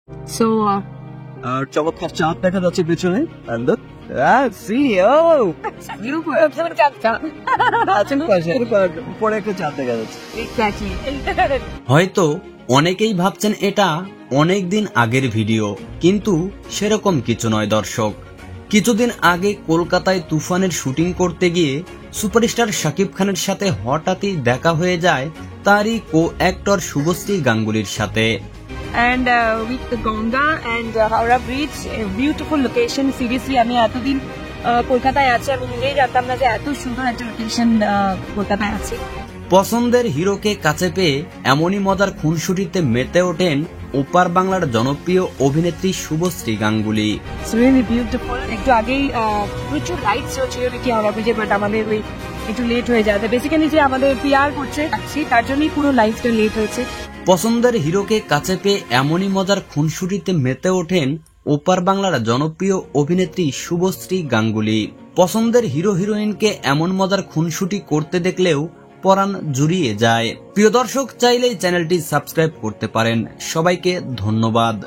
So, আর চমৎকার চাঁদ দেখা যাচ্ছে পেছনে পরে একটা চাঁদ দেখা যাচ্ছে। exactly. হয়তো অনেকেই ভাবছেন এটা অনেক দিন আগের ভিডিও, কিন্তু সেরকম কিছু নয় দর্শক। কিছুদিন আগে কলকাতায় তুফানের শুটিং করতে গিয়ে সুপারস্টার শাকিব খানের সাথে হঠাৎই দেখা হয়ে যায় তারই কো অ্যাক্টর শুভশ্রী গাঙ্গুলির সাথে। And with the Ganga and Howrah Bridge, a beautiful location. Seriously, আমি এতদিন কলকাতায় আছি, আমি নিজেই জানতাম না যে এত সুন্দর একটা লোকেশন কলকাতায় আছে। পছন্দের হিরোকে কাছে পেয়ে এমনই মজার খুনসুটিতে মেতে ওঠেন ওপার বাংলার জনপ্রিয় অভিনেত্রী Subhashree Ganguly. It's really beautiful. একটু আগেই প্রচুর লাইটস ছিল নাকি হাওড়া ব্রিজে, বাট আমাদের ওই একটু লেট হয়ে যায়। বেসিক্যালি যে আমাদের পিআর করছে তার জন্যই পুরো লাইটসটা লেট হয়েছে। পছন্দের হিরোকে কাছে পেয়ে এমনই মজার খুনসুটিতে মেতে ওঠেন ওপার বাংলার জনপ্রিয় অভিনেত্রী শুভশ্রী গাঙ্গুলি। পছন্দের হিরো হিরোইনকে এমন মজার খুনসুটি করতে দেখলেও পরাণ জুড়িয়ে যায়। প্রিয় দর্শক, চাইলেই চ্যানেলটি সাবস্ক্রাইব করতে পারেন। সবাইকে ধন্যবাদ।